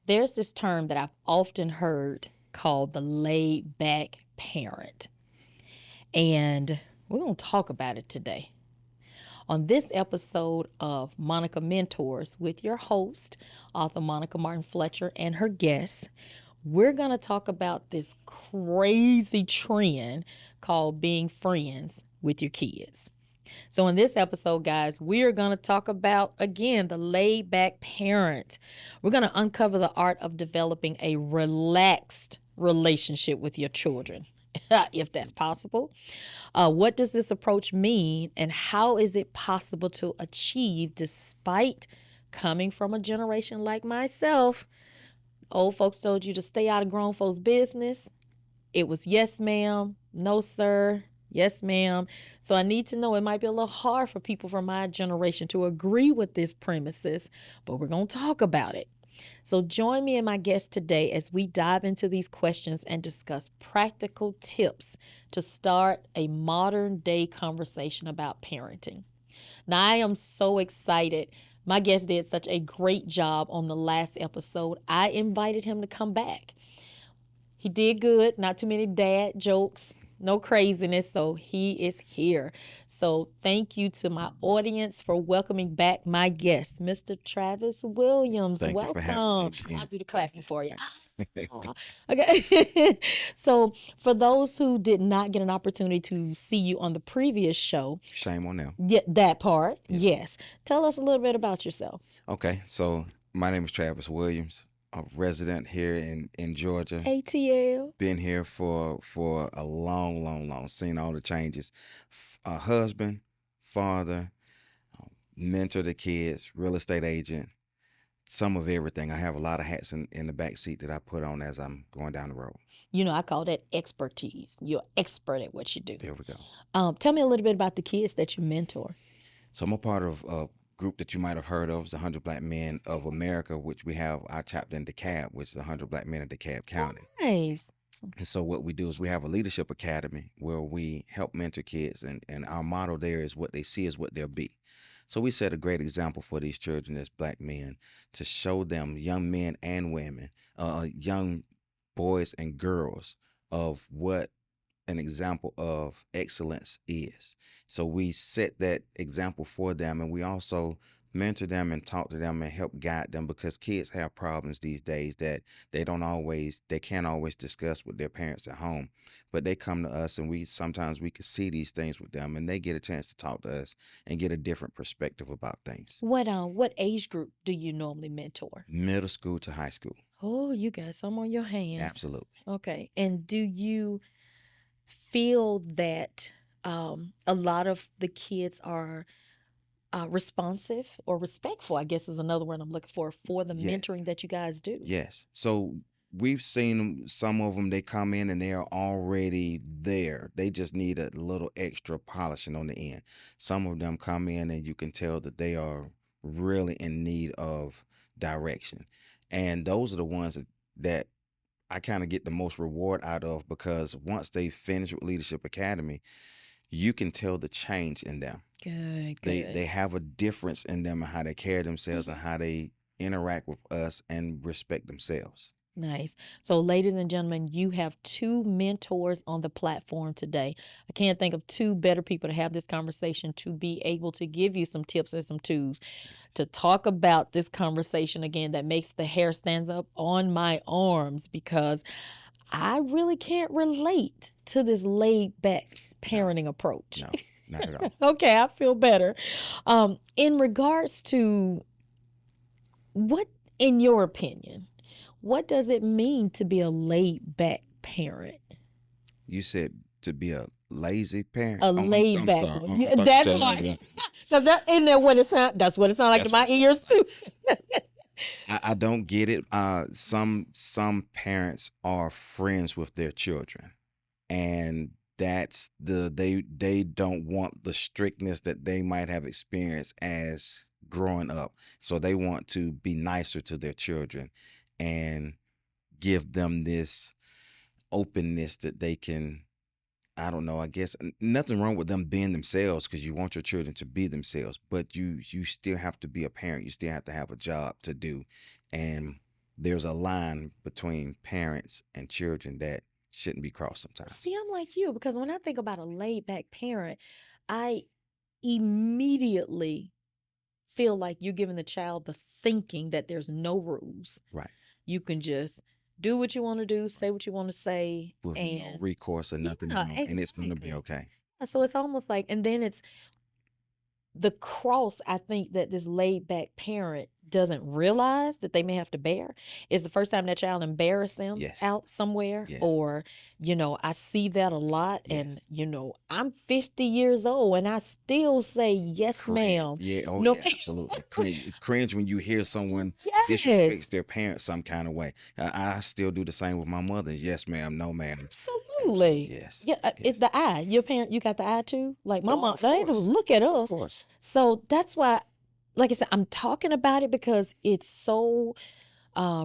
There's this term that I've often heard called the laid back parent. And we're going to talk about it today. On this episode of Monica Mentors with your host, author Monica Martin Fletcher, and her guests, we're going to talk about this crazy trend called being friends with your kids. So in this episode, guys, we are going to talk about, again, the laid back parent. We're going to uncover the art of developing a relaxed relationship with your children, if that's possible. What does this approach mean, and how is it possible to achieve despite coming from a generation like myself? Old folks told you to stay out of grown folks' business. It was yes, ma'am, no, sir, yes, ma'am. So I need to know, it might be a little hard for people from my generation to agree with this premises, but we're going to talk about it. So join me and my guest today as we dive into these questions and discuss practical tips to start a modern day conversation about parenting. Now, I am so excited. My guest did such a great job on the last episode. I invited him to come back. He did good, not too many dad jokes, no craziness, so he is here. So thank you to my audience for welcoming back my guest, Mr. Travis Williams. Thank Welcome. you for having me. I'll do the clapping for you. Okay. So for those who did not get an opportunity to see you on the previous show. Shame on them. Yeah, that part, yes. Tell us a little bit about yourself. Okay, so my name is Travis Williams. A resident here in Georgia. ATL. Been here for a long, seen all the changes. A husband, father, mentor the kids, real estate agent, some of everything. I have a lot of hats in the back seat that I put on as I'm going down the road. You know, I call that expertise. You're expert at what you do. There we go. Tell me a little bit about the kids that you mentor. So I'm a part of a group that you might have heard of, is the 100 Black Men of America, which we have our chapter in DeKalb, which is 100 Black Men in DeKalb County. Nice. And so what we do is we have a leadership academy where we help mentor kids, and our motto there is what they see is what they'll be. So we set a great example for these children as Black men to show them, young men and women, young boys and girls, of what an example of excellence is. So we set that example for them, and we also mentor them and talk to them and help guide them, because kids have problems these days that they can't always discuss with their parents at home, but they come to us, and sometimes we can see these things with them, and they get a chance to talk to us and get a different perspective about things. What age group do you normally mentor? Middle school to high school. Oh, you got some on your hands. Absolutely. Okay. And do you feel that a lot of the kids are responsive or respectful, I guess is another word I'm looking for the mentoring that you guys do? Yes. So we've seen some of them, they come in and they're already there. They just need a little extra polishing on the end. Some of them come in and you can tell that they are really in need of direction. And those are the ones that I kind of get the most reward out of, because once they finish with Leadership Academy, you can tell the change in them. Good. They have a difference in them and how they carry themselves and how they interact with us and respect themselves. Nice. So, ladies and gentlemen, you have two mentors on the platform today. I can't think of two better people to have this conversation, to be able to give you some tips and some tools to talk about this conversation again that makes the hair stand up on my arms, because I really can't relate to this laid back parenting approach. No, not at all. Okay, I feel better. In regards to what, in your opinion, what does it mean to be a laid back parent? You said to be a lazy parent? A laid back sorry. one. I thought you That's said right. like Because that isn't that what it sound. That's what it sounds like in my ears too. I don't get it. Some parents are friends with their children, and they don't want the strictness that they might have experienced as growing up. So they want to be nicer to their children and give them this openness that they can, I don't know, I guess nothing wrong with them being themselves, because you want your children to be themselves, but you still have to be a parent. You still have to have a job to do. And there's a line between parents and children that shouldn't be crossed sometimes. See, I'm like you, because when I think about a laid back parent, I immediately feel like you're giving the child the thinking that there's no rules. Right. You can just do what you want to do, say what you want to say, With no and recourse or nothing yeah, wrong, and it's going to be exactly. okay. So it's almost like, and then it's the cross, I think, that this laid back parent doesn't realize that they may have to bear is the first time that child embarrassed them Yes. out somewhere. Yes. Or, I see that a lot. Yes. And, I'm 50 years old and I still say, yes, Cringe. ma'am. Yeah. Oh, No, yeah, absolutely. Cringe when you hear someone disrespects yes, their parents some kind of way. I still do the same with my mother. Yes, ma'am. No, ma'am. absolutely. Yes. Yeah, Yes. it's the eye. Your parent, you got the eye too? Like my Oh, mom, of they course. look at Of us. course. So that's why, like I said, I'm talking about it because it's so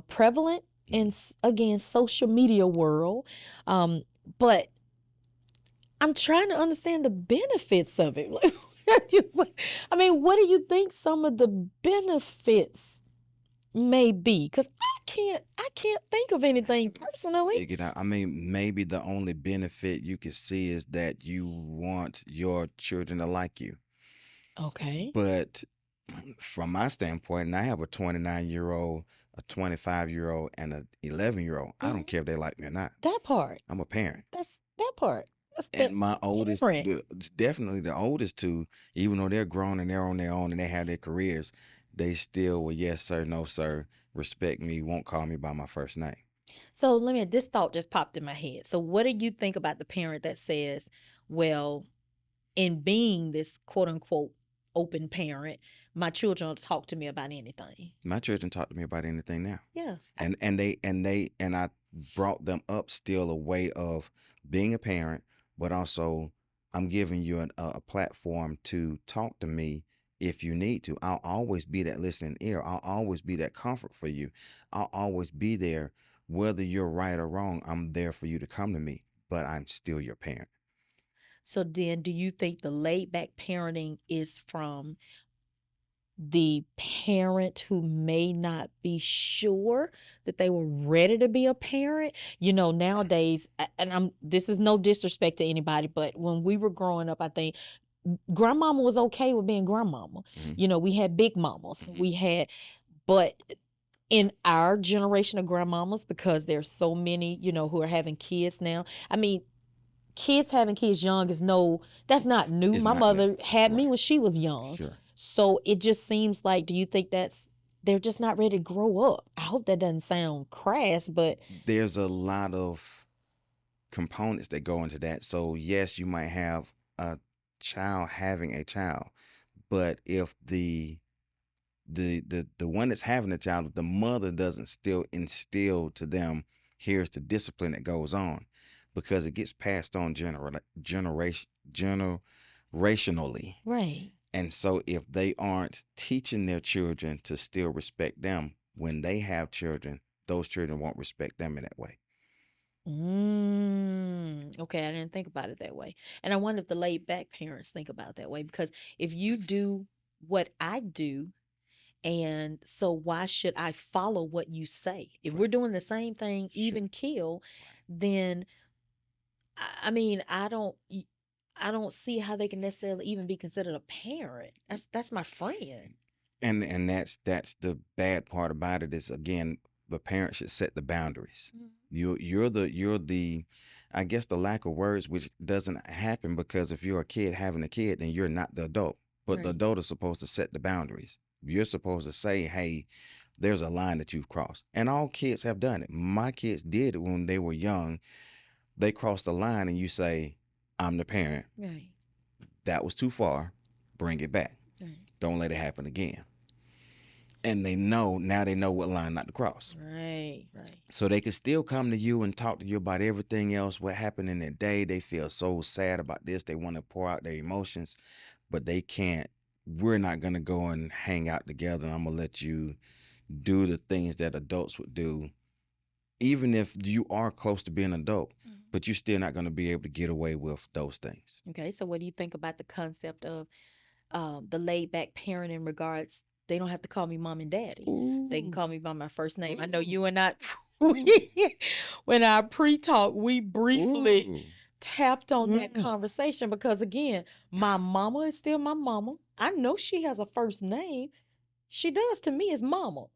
prevalent in, again, social media world. But I'm trying to understand the benefits of it. I mean, what do you think some of the benefits may be? Because I can't think of anything personally. Figured out. I mean, maybe the only benefit you could see is that you want your children to like you. Okay. But from my standpoint, and I have a 29-year-old, a 25-year-old, and an 11-year-old. I don't care if they like me or not. That part. I'm a parent. That's that part. That's And my oldest, different. definitely the oldest two, even though they're grown and they're on their own and they have their careers, they still will, yes, sir, no, sir, respect me, won't call me by my first name. So this thought just popped in my head. So what do you think about the parent that says, well, in being this quote unquote open parent, my children will talk to me about anything? My children talk to me about anything now. Yeah. And I brought them up still a way of being a parent, but also I'm giving you a platform to talk to me if you need to. I'll always be that listening ear. I'll always be that comfort for you. I'll always be there, whether you're right or wrong. I'm there for you to come to me, but I'm still your parent. So then do you think the laid back parenting is from the parent who may not be sure that they were ready to be a parent? Nowadays, and this is no disrespect to anybody, but when we were growing up, I think grandmama was okay with being grandmama. Mhm. We had big mamas. Mhm. But in our generation of grandmamas, because there's so many, who are having kids now. I mean, kids having kids young that's not new. It's My not new. mother had me Right. when she was young. Sure. So it just seems like, do you think they're just not ready to grow up? I hope that doesn't sound crass, but There's a lot of components that go into that. So yes, you might have a child having a child, but if the one that's having the child, if the mother doesn't still instill to them, here's the discipline that goes on, because it gets passed on generationally. right. And so if they aren't teaching their children to still respect them, when they have children, those children won't respect them in that way. Okay, I didn't think about it that way. And I wonder if the laid back parents think about it that way, because if you do what I do, and so why should I follow what you say? If we're Right. doing the same thing, Sure. even kill, then I mean, I don't see how they can necessarily even be considered a parent. That's my friend. And that's the bad part about it is, again, the parent should set the boundaries. You're the I guess the lack of words, which doesn't happen, because if you're a kid having a kid, then you're not the adult. But the Right. adult is supposed to set the boundaries. You're supposed to say, hey, there's a line that you've crossed. And all kids have done it. My kids did it when they were young. They crossed the line and you say, I'm the parent. Right. That was too far. Bring it back. Right. Don't let it happen again. And they know what line not to cross. Right. Right. So they can still come to you and talk to you about everything else, what happened in their day. They feel so sad about this. They want to pour out their emotions, but they can't we're not going to go and hang out together. And I'm going to let you do the things that adults would do, even if you are close to being an adult, but you're still not going to be able to get away with those things. Okay, so what do you think about the concept of the laid back parent in regards, they don't have to call me mom and daddy. They can call me by my first name. I know you and I, when I pre-talk, we briefly tapped on that conversation because, again, my mama is still my mama. I know she has a first name. She does to me as mama.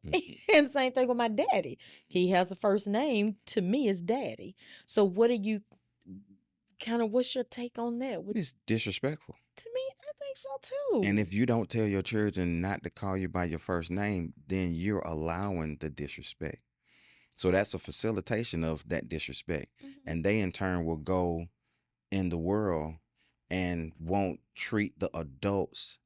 And same thing with my daddy. He has a first name, to me as daddy. So what do you what's your take on that? It's disrespectful. To me, I think so too. And if you don't tell your children not to call you by your first name, then you're allowing the disrespect. So that's a facilitation of that disrespect. And they in turn will go in the world and won't treat the adults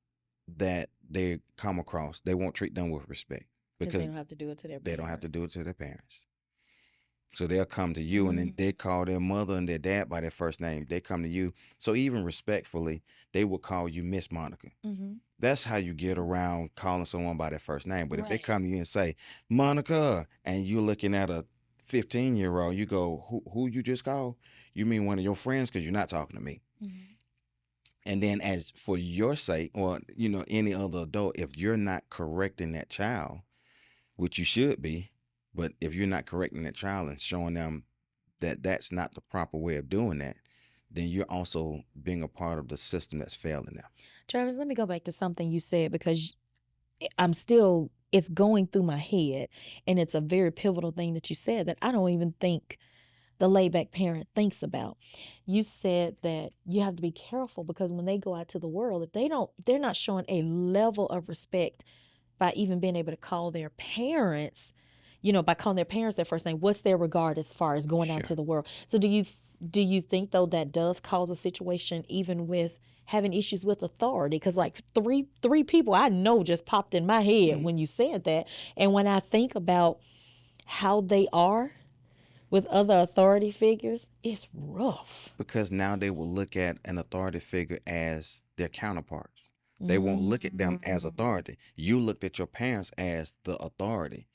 that they come across. They won't treat them with respect because they don't have to do it to their parents. They don't have to do it to their parents. So they'll come to you and then they call their mother and their dad by their first name. They come to you. So even respectfully, they will call you Miss Monica. That's how you get around calling someone by their first name. But if they come to you and say, Monica, and you're looking at a 15-year-old, you go, who you just called? You mean one of your friends? Because you're not talking to me. And then as for your sake, or, any other adult, if you're not correcting that child, which you should be, but if you're not correcting that child and showing them that that's not the proper way of doing that, then you're also being a part of the system that's failing them. Travis, let me go back to something you said because it's going through my head, and it's a very pivotal thing that you said that I don't even think the laid back parent thinks about. You said that you have to be careful because when they go out to the world, if they're not showing a level of respect by even being able to call their parents, by calling their parents their first name, what's their regard as far as going out to the world? So do you think, though, that does cause a situation even with having issues with authority? Because like three people I know just popped in my head when you said that. And when I think about how they are with other authority figures, it's rough. Because now they will look at an authority figure as their counterparts. They won't look at them as authority. You looked at your parents as the authority.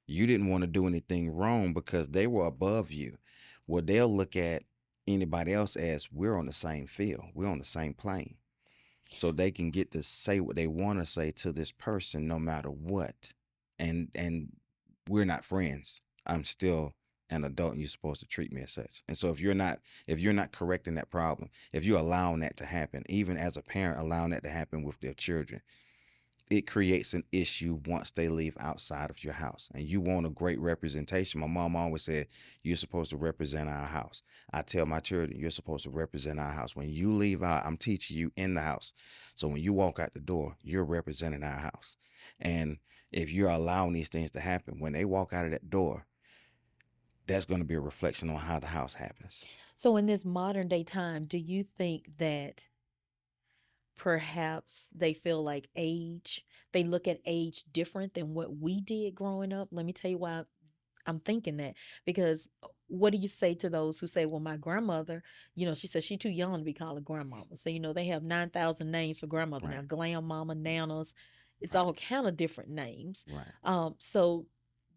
You didn't want to do anything wrong because they were above you. Well, they'll look at anybody else as we're on the same field. We're on the same plane. So they can get to say what they want to say to this person no matter what. And we're not friends. I'm still an adult and you're supposed to treat me as such. And so if you're not correcting that problem, if you're allowing that to happen, even as a parent allowing that to happen with their children, it creates an issue once they leave outside of your house. And you want a great representation. My mom always said, you're supposed to represent our house. I tell my children, you're supposed to represent our house. When you leave out, I'm teaching you in the house. So when you walk out the door, you're representing our house. And if you're allowing these things to happen, when they walk out of that door, that's going to be a reflection on how the house happens. So in this modern day time, do you think that perhaps they feel like they look at age different than what we did growing up? Let me tell you why I'm thinking that. Because what do you say to those who say, well, my grandmother, she said she's too young to be called a grandmama. So, they have 9,000 names for grandmother. Right. Now, glam mama, nanas, it's all kind of different names. Right. So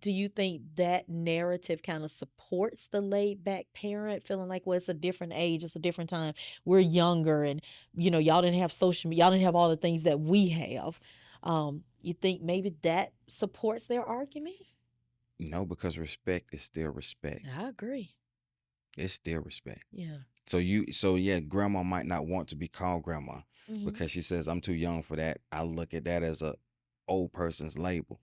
do you think that narrative kind of supports the laid back parent feeling like, well, it's a different age, it's a different time, we're younger, and y'all didn't have social media, y'all didn't have all the things that we have? You think maybe that supports their argument? No, because respect is still respect. I agree. It's still respect. Yeah. So grandma might not want to be called grandma because she says, I'm too young for that. I look at that as a old person's label.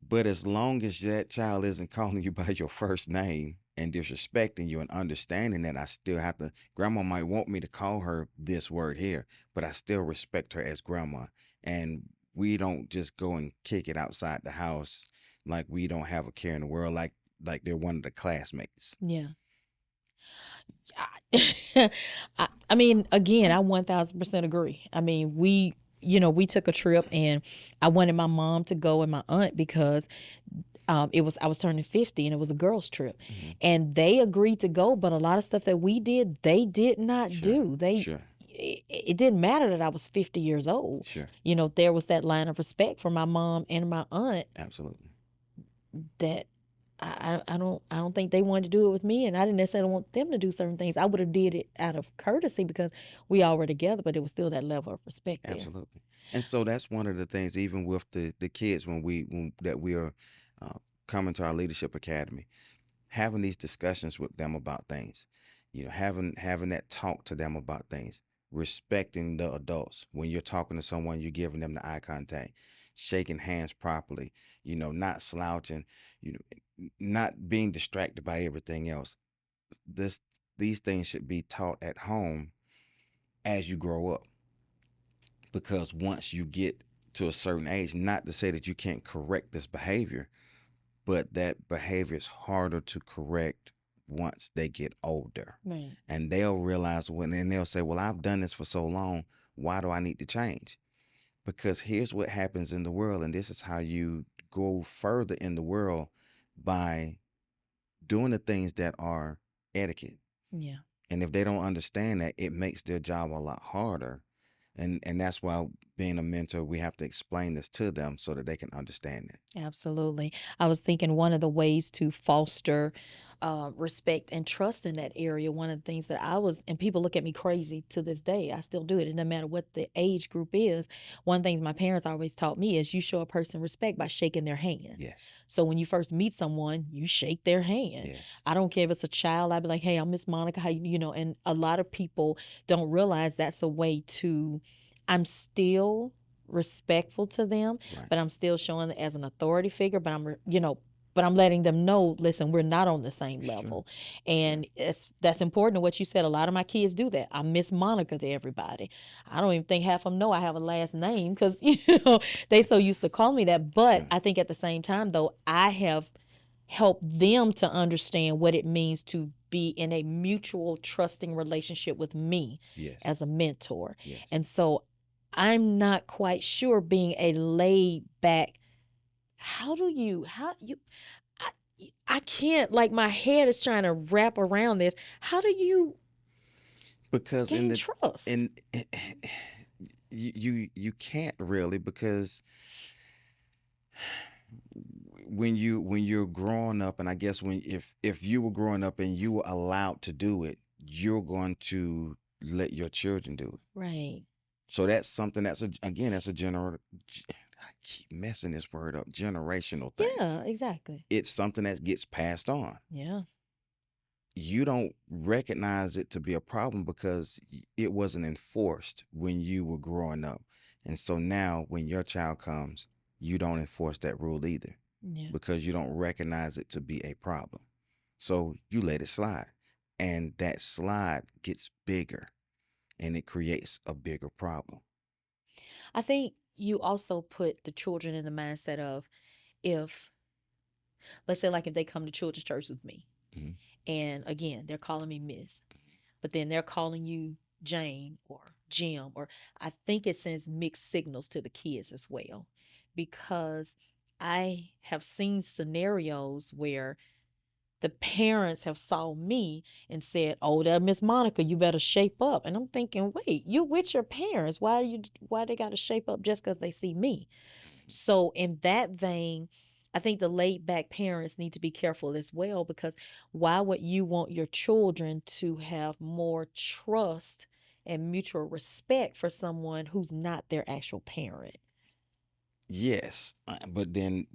But as long as that child isn't calling you by your first name and disrespecting you and understanding that I still have to, grandma might want me to call her this word here, but I still respect her as grandma. And we don't just go and kick it outside the house like we don't have a care in the world, like they're one of the classmates. Yeah. I mean, again, I 1000% agree. I mean, we took a trip and I wanted my mom to go and my aunt because I was turning 50 and it was a girls trip, and they agreed to go, but a lot of stuff that we did, they did not do. it didn't matter that I was 50 years old. Sure. You know, there was that line of respect for my mom and my aunt Absolutely. that I don't think they wanted to do it with me, and I didn't necessarily want them to do certain things. I would have did it out of courtesy because we all were together, but it was still that level of respect there. Absolutely. And so that's one of the things, even with the kids, when we are uh, coming to our leadership academy, having these discussions with them about things, having that talk to them about things, respecting the adults. When you're talking to someone, you're giving them the eye contact, shaking hands properly, not slouching, not being distracted by everything else. These things should be taught at home as you grow up, because once you get to a certain age, not to say that you can't correct this behavior, but that behavior is harder to correct once they get older. Right. And they'll realize and they'll say, well, I've done this for so long. Why do I need to change? Because here's what happens in the world. And this is how you go further in the world, by doing the things that are etiquette. Yeah. And if they don't understand that, it makes their job a lot harder. And that's why, being a mentor, we have to explain this to them so that they can understand it. Absolutely. I was thinking one of the ways to foster respect and trust in that area, one of the things that and people look at me crazy to this day, I still do it. It doesn't matter what the age group is. One of the things my parents always taught me is you show a person respect by shaking their hand. Yes. So when you first meet someone, you shake their hand. Yes. I don't care if it's a child. I'd be like, hey, I'm Miss Monica. How and a lot of people don't realize that's a way to, I'm still respectful to them, Right. but I'm still showing it as an authority figure, but I'm letting them know, listen, we're not on the same level. And that's important to what you said. A lot of my kids do that. I'm Miss Monica to everybody. I don't even think half of them know I have a last name because, they so used to call me that. But I think at the same time, though, I have helped them to understand what it means to be in a mutual trusting relationship with me as a mentor. Yes. And so I'm not quite sure, being a laid back, I can't, like, my head is trying to wrap around this. How do you Because gain trust? you can't really, because when you're growing up, and I guess if you were growing up and you were allowed to do it, you're going to let your children do it. Right. So that's something that's a general. I keep messing this word up. Generational thing. Yeah, exactly. It's something that gets passed on. Yeah. You don't recognize it to be a problem because it wasn't enforced when you were growing up. And so now when your child comes, you don't enforce that rule either. Yeah. Because you don't recognize it to be a problem. So you let it slide. And that slide gets bigger, and it creates a bigger problem. I think you also put the children in the mindset of, let's say, like, if they come to children's church with me, Mhm. and again, they're calling me Miss, but then they're calling you Jane or Jim, or I think it sends mixed signals to the kids as well, because I have seen scenarios where the parents have saw me and said, "Oh, that Miss Monica, you better shape up." And I'm thinking, wait, you're with your parents. Why they got to shape up just because they see me? So in that vein, I think the laid back parents need to be careful as well, because why would you want your children to have more trust and mutual respect for someone who's not their actual parent? Yes, but then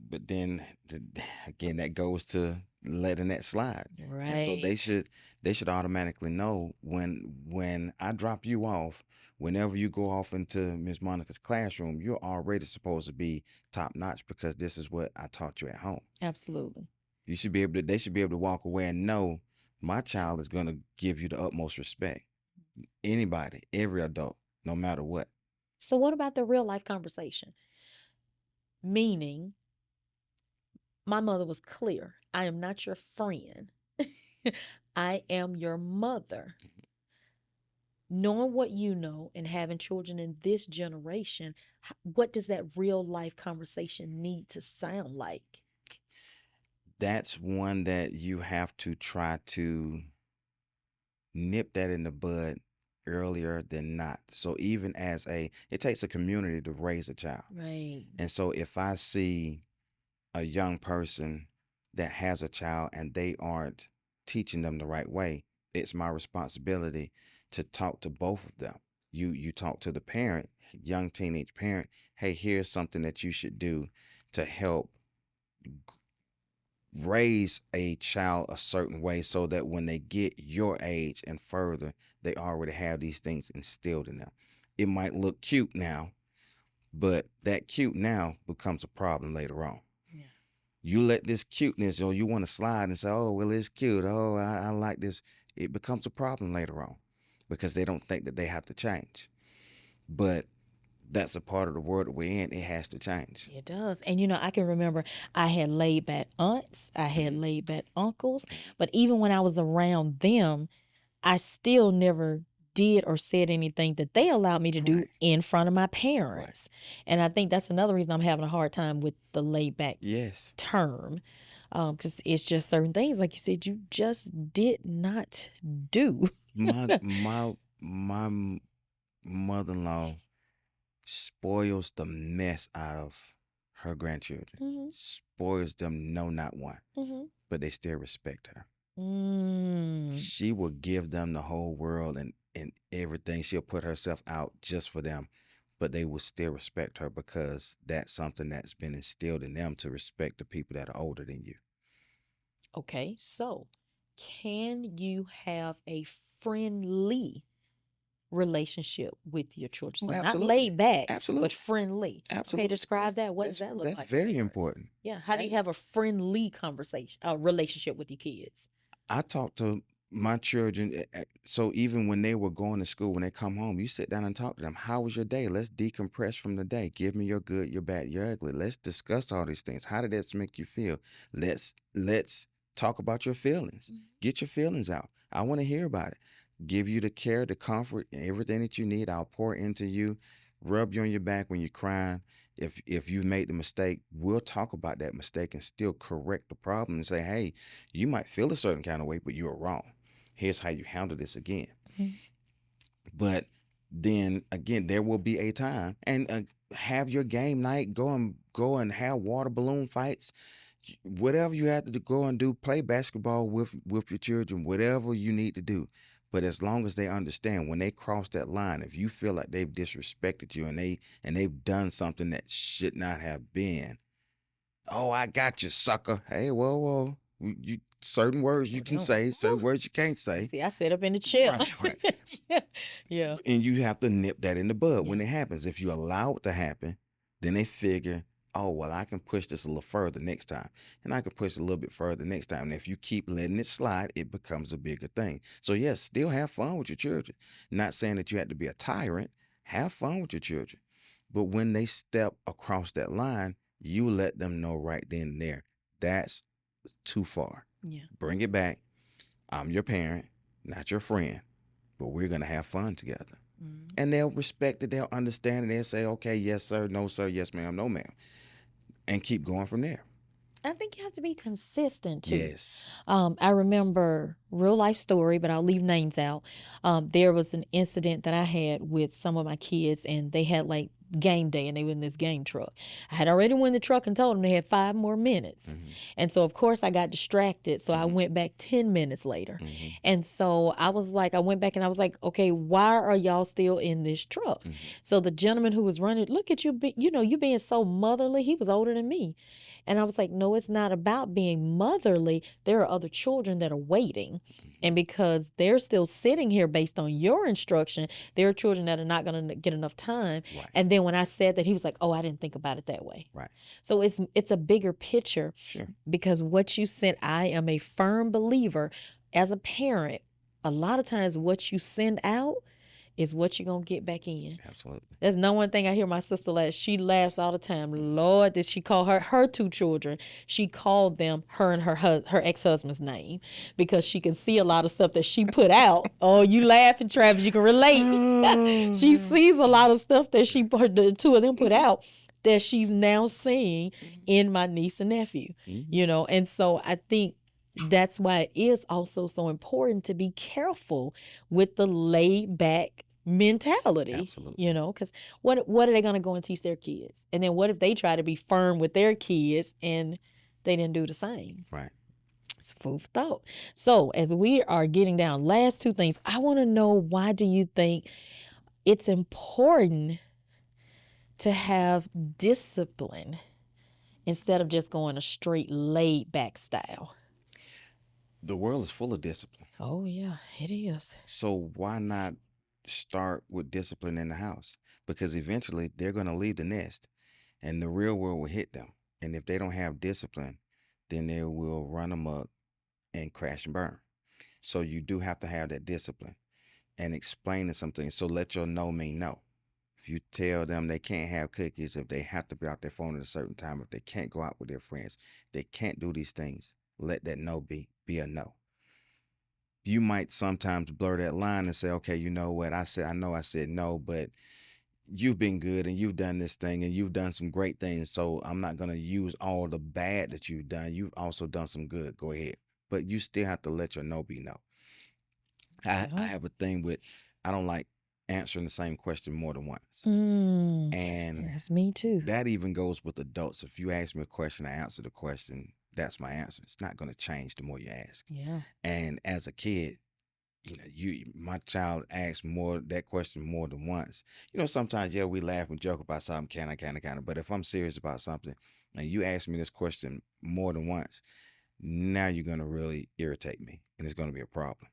again, that goes to letting that slide. And so they Right. should automatically know when I drop you off, whenever you go off into Miss Monica's classroom, you're already supposed to be top notch, because this is what I taught you at home. Absolutely. They should be able to walk away and know my child is going to give you the utmost respect. Anybody, every adult, no matter what. So what about the real life conversation? Meaning, my mother was clear. I am not your friend. I am your mother. Knowing what you know and having children in this generation, what does that real life conversation need to sound like? That's one that you have to try to nip that in the bud earlier than not. So even as it takes a community to raise a child. Right. And so if I see a young person that has a child and they aren't teaching them the right way, it's my responsibility to talk to both of them. You talk to the parent, young teenage parent, hey, here's something that you should do to help raise a child a certain way so that when they get your age and further, they already have these things instilled in them. It might look cute now, but that cute now becomes a problem later on. Yeah. You let this cuteness, or you want to slide and say, oh, well, it's cute. Oh, I like this. It becomes a problem later on because they don't think that they have to change. But that's a part of the world that we're in. It has to change. It does. And, you know, I can remember I had laid back aunts, I had laid back uncles, but even when I was around them, I still never did or said anything that they allowed me to do Right. in front of my parents. And I think that's another reason I'm having a hard time with the laid back Yes. term. Because it's just certain things, like you said, you just did not do. My mother-in-law spoils the mess out of her grandchildren. Mm-hmm. Spoils them, no, not one. Mm-hmm. But they still respect her. Mm. She will give them the whole world and everything. She'll put herself out just for them, but they will still respect her because that's something that's been instilled in them, to respect the people that are older than you. Okay, so can you have a friendly relationship with your children? So Oh, not absolutely. laid back, Absolutely. but friendly. Absolutely. Okay, describe that. What does that look That's like? very important. Yeah, how do you have a friendly conversation, relationship with your kids? I talk to my children. So even when they were going to school, when they come home, you sit down and talk to them. How was your day? Let's decompress from the day. Give me your good, your bad, your ugly. Let's discuss all these things. How did this make you feel? Let's talk about your feelings. Mhm. Get your feelings out. I want to hear about it. Give you the care, the comfort, and everything that you need. I'll pour into you. Rub you on your back when you're crying. If you've made the mistake, we'll talk about that mistake and still correct the problem and say, hey, you might feel a certain kind of way, but you were wrong. Here's how you handle this again. Mhm. But then again, there will be a time, and have your game night. Go and have water balloon fights. Whatever you have to go and do, play basketball with your children, whatever you need to do. But as long as they understand, when they cross that line, if you feel like they've disrespected you and they've done something that should not have been, oh, I got you, sucker. Hey, whoa. You certain words you can say, certain words you can't say. See, I sit up in the chair. Right. Yeah. And you have to nip that in the bud when Yeah. it happens. If you allow it to happen, then they figure, oh, well, I can push this a little further next time. And I can push it a little bit further next time. And if you keep letting it slide, it becomes a bigger thing. So, yes, still have fun with your children. Not saying that you have to be a tyrant. Have fun with your children. But when they step across that line, you let them know right then and there, that's too far. Yeah. Bring it back. I'm your parent, not your friend, but we're going to have fun together. Mhm. And they'll respect it. They'll understand it. They'll say, okay, yes, sir, no, sir, yes, ma'am, no, ma'am. And keep going from there. I think you have to be consistent too. Yes. I remember real life story, but I'll leave names out. There was an incident that I had with some of my kids, and they had like game day, and they were in this game truck. I had already went in the truck and told them they had 5 more minutes. Mm-hmm. And so, of course, I got distracted. So I went back 10 minutes later. Mm-hmm. And so I went back and I was like, okay, why are y'all still in this truck? Mm-hmm. So the gentleman who was running, look at you, you being so motherly. He was older than me. And I was like, no, it's not about being motherly. There are other children that are waiting. And because they're still sitting here based on your instruction, there are children that are not going to get enough time. Right. And then when I said that, he was like, oh, I didn't think about it that way. Right. So it's a bigger picture. Sure. Because what you sent, I am a firm believer as a parent, a lot of times what you send out is what you're going to get back in. Absolutely. That's no one thing I hear my sister laugh. She laughs all the time. Lord, did she call her 2 children? She called them her and her ex-husband's name because she can see a lot of stuff that she put out. Oh, you laughing, Travis, you can relate. She sees a lot of stuff that the 2 of them put out that she's now seeing in my niece and nephew, Mm-hmm. And so I think That's why it is also so important to be careful with the laid back mentality. Absolutely. You know, because what are they going to go and teach their kids? And then what if they try to be firm with their kids and they didn't do the same? Right. It's food for thought. So as we are getting down, last two things, I want to know, why do you think it's important to have discipline instead of just going a straight laid back style? The world is full of discipline. Oh, yeah, it is. So why not start with discipline in the house? Because eventually they're going to leave the nest and the real world will hit them. And if they don't have discipline, then they will run amok and crash and burn. So you do have to have that discipline and explain something. So let your no mean no. If you tell them they can't have cookies, if they have to be out their phone at a certain time, if they can't go out with their friends, they can't do these things, let that no be a no. You might sometimes blur that line and say, okay, you know what? I know I said no, but you've been good and you've done this thing and you've done some great things. So I'm not going to use all the bad that you've done. You've also done some good. Go ahead. But you still have to let your no be no. I have a thing with, I don't like answering the same question more than once. And that's me too. that even goes with adults. If you ask me a question, I answer the question. That's my answer. It's not going to change the more you ask. Yeah. And as a kid, my child asks that question more than once. Sometimes, we laugh and joke about something, kind of. But if I'm serious about something and you ask me this question more than once, now you're going to really irritate me and it's going to be a problem.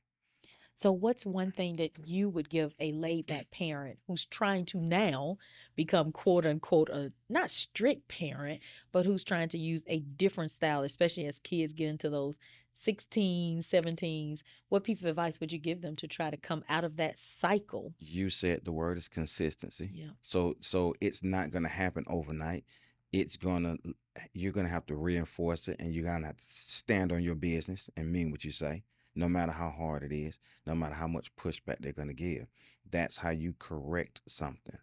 So what's one thing that you would give a laid back parent who's trying to now become quote unquote a not strict parent, but who's trying to use a different style, especially as kids get into those 16s, 17s? What piece of advice would you give them to try to come out of that cycle? You said the word is consistency. Yeah. So it's not going to happen overnight. You're going to have to reinforce it, and you're going to have to stand on your business and mean what you say, no matter how hard it is, no matter how much pushback they're going to give. That's how you correct something.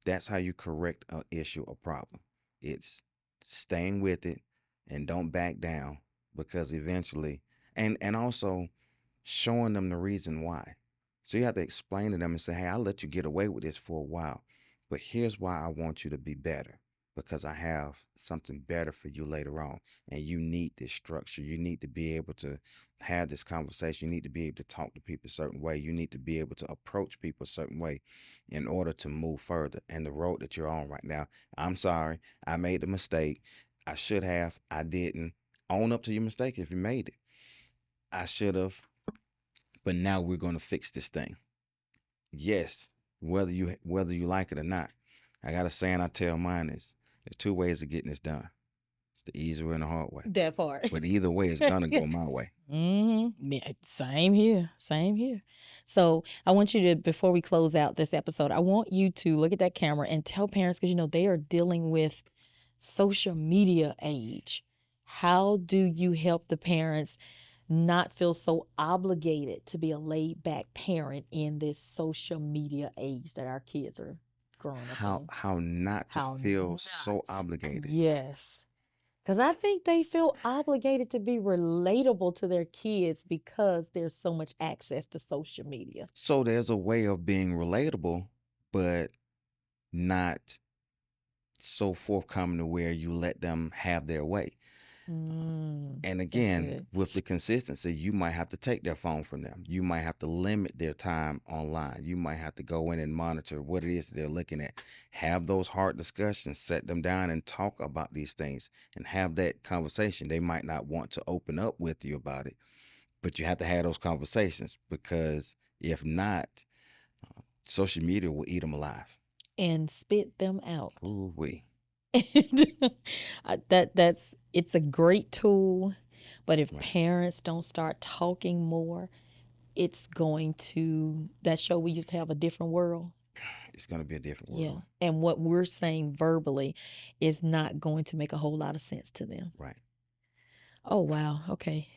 That's how you correct an issue or problem. It's staying with it and don't back down, because eventually, and also showing them the reason why. So you have to explain to them and say, hey, I'll let you get away with this for a while, but here's why I want you to be better, because I have something better for you later on. And you need this structure. You need to be able to have this conversation. You need to be able to talk to people a certain way. You need to be able to approach people a certain way in order to move further. And the road that you're on right now, I'm sorry, I made a mistake. I should have. I didn't. Own up to your mistake if you made it. I should have. But now we're going to fix this thing. Yes, whether you like it or not. I got a saying I tell mine is, there's two ways of getting this done. It's the easy way and the hard way. That part. But either way, it's going to go my way. Yeah, same here. Same here. So I want you to, before we close out this episode, I want you to look at that camera and tell parents, because they are dealing with social media age. How do you help the parents not feel so obligated to be a laid back parent in this social media age that our kids are growing up in? How not to feel so obligated. Yes. Because I think they feel obligated to be relatable to their kids because there's so much access to social media. So there's a way of being relatable, but not so forthcoming to where you let them have their way. And again, with the consistency, you might have to take their phone from them. You might have to limit their time online. You might have to go in and monitor what it is that they're looking at. Have those hard discussions, set them down and talk about these things and have that conversation. They might not want to open up with you about it, but you have to have those conversations, because if not, social media will eat them alive. And spit them out. Ooh-wee. It's a great tool, but if parents don't start talking more, it's going to, that show we used to have, A Different World. It's going to be a different world. Yeah. And what we're saying verbally is not going to make a whole lot of sense to them. Right. Oh, wow. Okay.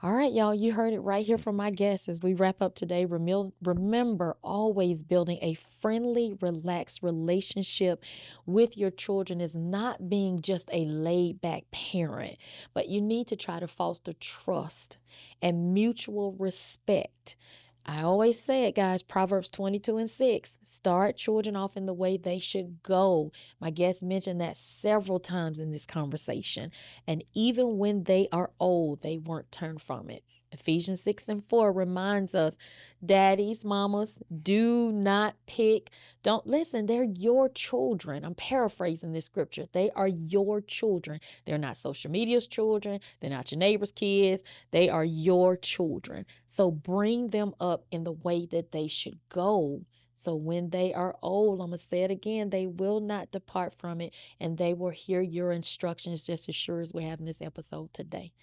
All right, y'all. You heard it right here from my guests as we wrap up today. Remember, always building a friendly, relaxed relationship with your children is not being just a laid back parent, but you need to try to foster trust and mutual respect. I always say it, guys. Proverbs 22:6. Start children off in the way they should go. My guest mentioned that several times in this conversation. And even when they are old, they weren't turned from it. Ephesians 6:4 reminds us, daddies, mamas, do not pick. Don't listen, they're your children. I'm paraphrasing this scripture. They are your children. They're not social media's children. They're not your neighbor's kids. They are your children. So bring them up in the way that they should go. So when they are old, I'm going to say it again, they will not depart from it and they will hear your instructions just as sure as we're having this episode today.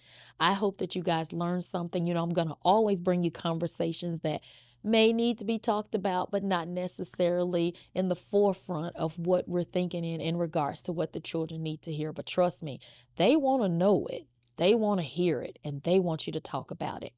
I hope that you guys learned something. You know, I'm going to always bring you conversations that may need to be talked about, but not necessarily in the forefront of what we're thinking in regards to what the children need to hear. But trust me, they want to know it. They want to hear it and they want you to talk about it.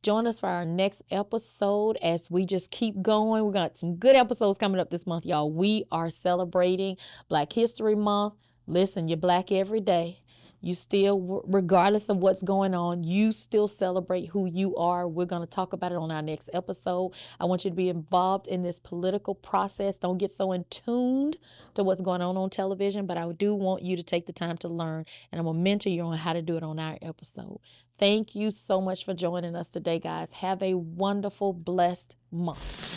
Join us for our next episode as we just keep going. We got some good episodes coming up this month, y'all. We are celebrating Black History Month. Listen, you're Black every day. You still, regardless of what's going on, you still celebrate who you are. We're going to talk about it on our next episode. I want you to be involved in this political process. Don't get so in tuned to what's going on television, but I do want you to take the time to learn, and I'm going to mentor you on how to do it on our episode. Thank you so much for joining us today, guys. Have a wonderful, blessed month.